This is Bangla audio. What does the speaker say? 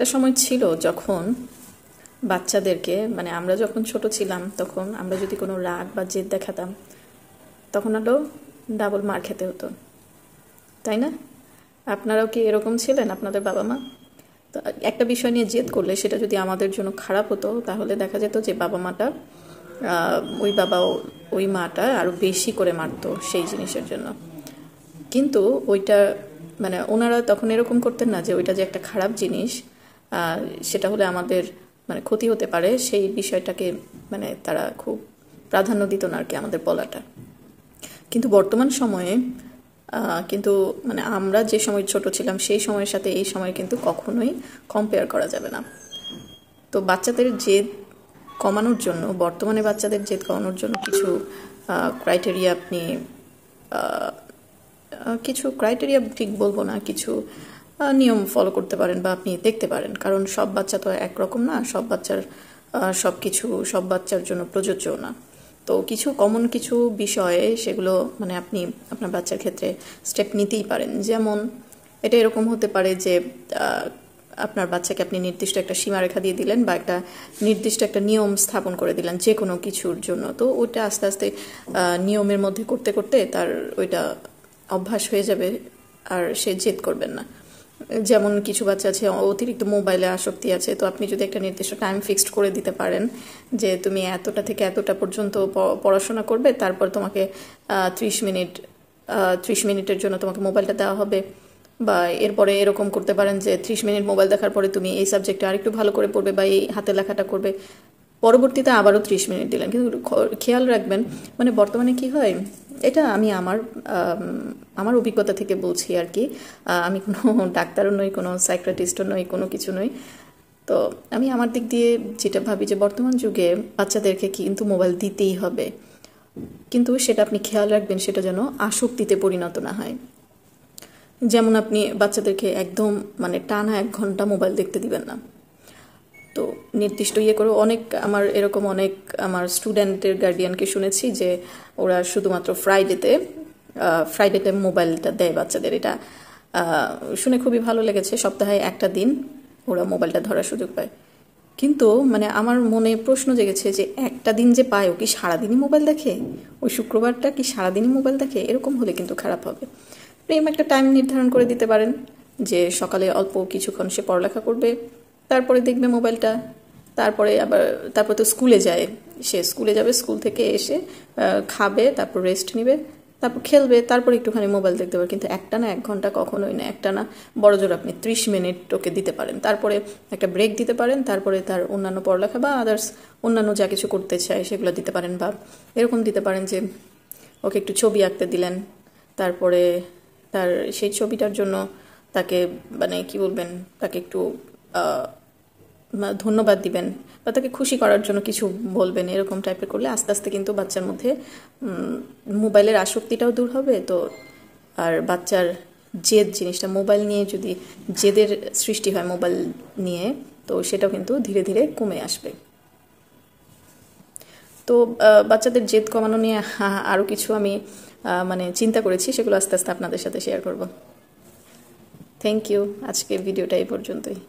একটা সময় ছিল যখন বাচ্চাদেরকে মানে আমরা যখন ছোট ছিলাম তখন আমরা যদি কোনো রাগ বা জেদ দেখাতাম তখন হলো ডাবল মার খেতে হতো, তাই না? আপনারাও কি এরকম ছিলেন আপনাদের বাবা মা? তো একটা বিষয় নিয়ে জেদ করলে সেটা যদি আমাদের জন্য খারাপ হতো তাহলে দেখা যেত যে বাবা মাটা ওই বাবা ওই মাটা আরও বেশি করে মারতো সেই জিনিসের জন্য। কিন্তু ওইটা মানে ওনারা তখন এরকম করতেন না যে ওইটা যে একটা খারাপ জিনিস, সেটা হলে আমাদের মানে ক্ষতি হতে পারে সেই বিষয়টাকে মানে তারা খুব প্রাধান্য দিত না আর কি আমাদের বলাটা। কিন্তু বর্তমান সময়ে কিন্তু মানে আমরা যে সময় ছোট ছিলাম সেই সময়ের সাথে এই সময় কিন্তু কখনোই কম্পেয়ার করা যাবে না। তো বাচ্চাদের জেদ কমানোর জন্য বর্তমানে বাচ্চাদের জেদ কমানোর জন্য কিছু ক্রাইটেরিয়া আপনি কিছু ক্রাইটেরিয়া ঠিক বলবো না, কিছু নিয়ম ফলো করতে পারেন বা আপনি দেখতে পারেন। কারণ সব বাচ্চা তো একরকম না, সব বাচ্চার সব কিছু সব বাচ্চার জন্য প্রযোজ্য না। তো কিছু কমন কিছু বিষয়ে সেগুলো মানে আপনি আপনার বাচ্চার ক্ষেত্রে স্টেপ নিতেই পারেন। যেমন এটা এরকম হতে পারে যে আপনার বাচ্চাকে আপনি নির্দিষ্ট একটা সীমারেখা দিয়ে দিলেন বা একটা নির্দিষ্ট একটা নিয়ম স্থাপন করে দিলেন যে কোনো কিছুর জন্য। তো ওইটা আস্তে আস্তে নিয়মের মধ্যে করতে করতে তার ওইটা অভ্যাস হয়ে যাবে আর সে জেদ করবেন না। যেমন কিছু বাচ্চা আছে অতিরিক্ত মোবাইলে আসক্তি আছে, তো আপনি যদি একটা নির্দিষ্ট টাইম ফিক্সড করে দিতে পারেন যে তুমি এতটা থেকে এতটা পর্যন্ত পড়াশোনা করবে, তারপর তোমাকে 30 মিনিটের জন্য তোমাকে মোবাইলটা দেওয়া হবে। বা এরপরে এরকম করতে পারেন যে 30 মিনিট মোবাইল দেখার পরে তুমি এই সাবজেক্টে আরেকটু ভালো করে পড়বে বা এই হাতে লেখাটা করবে, পরবর্তীতে আবারও 30 মিনিট দিলেন। কিন্তু খেয়াল রাখবেন মানে বর্তমানে কি হয়, এটা আমি আমার অভিজ্ঞতা থেকে বলছি আর কি। আমি কোনো ডাক্তারও নই, কোনো সাইকিয়াট্রিস্টও নই, কোনো কিছু নই। তো আমি আমার দিক দিয়ে যেটা ভাবি যে বর্তমান যুগে বাচ্চাদেরকে কিন্তু মোবাইল দিতেই হবে, কিন্তু সেটা আপনি খেয়াল রাখবেন সেটা যেন আসক্তিতে পরিণত না হয়। যেমন আপনি বাচ্চাদেরকে একদম মানে টানা 1 ঘন্টা মোবাইল দেখতে দিবেন না। তো নির্দিষ্ট করে আমার এরকম অনেক আমার স্টুডেন্টের গার্ডিয়ানকে শুনেছি যে ওরা শুধুমাত্র ফ্রাইডেতে মোবাইলটা দেয় বাচ্চাদের। এটা শুনে খুবই ভালো লেগেছে, সপ্তাহে একটা দিন ওরা মোবাইলটা ধরার সুযোগ পায়। কিন্তু মানে আমার মনে প্রশ্ন জেগেছে যে একটা দিন যে পায় ও কি সারাদিনই মোবাইল দেখে? ওই শুক্রবারটা কি সারাদিনই মোবাইল দেখে? এরকম হলে কিন্তু খারাপ হবে। প্রেম একটা টাইম নির্ধারণ করে দিতে পারেন যে সকালে অল্প কিছুক্ষণ সে পড়ালেখা করবে, তারপরে দেখবে মোবাইলটা, তারপর তো স্কুলে যায়, সে স্কুলে যাবে, স্কুল থেকে এসে খাবে, তারপর রেস্ট নিবে, তারপর খেলবে, তারপর একটুখানি মোবাইল দেখতে পারে। কিন্তু একটা না 1 ঘন্টা কখনোই না, একটা না বড়জোর আপনি 30 মিনিট ওকে দিতে পারেন। তারপরে একটা ব্রেক দিতে পারেন, তারপরে তার অন্যান্য পড়ালেখা বা আদার্স অন্যান্য যা কিছু করতে চায় সেগুলো দিতে পারেন। বা এরকম দিতে পারেন যে ওকে একটু ছবি আঁকতে দিলেন, তারপরে তার সেই ছবিটার জন্য তাকে মানে কি বলবেন, তাকে একটু ধন্যবাদ দিবেন বা তাকে খুশি করার জন্য কিছু বলবেন। এরকম টাইপের করলে আস্তে আস্তে কিন্তু বাচ্চার মধ্যে মোবাইলের আসক্তিটাও দূর হবে। তো আর বাচ্চার জেদ জিনিসটা, মোবাইল নিয়ে যদি জেদের সৃষ্টি হয় মোবাইল নিয়ে, তো সেটাও কিন্তু ধীরে ধীরে কমে আসবে। তো বাচ্চাদের জেদ কমানো নিয়ে আরও কিছু আমি মানে চিন্তা করেছি, সেগুলো আস্তে আস্তে আপনাদের সাথে শেয়ার করব। থ্যাংক ইউ, আজকের ভিডিওটা এই পর্যন্তই।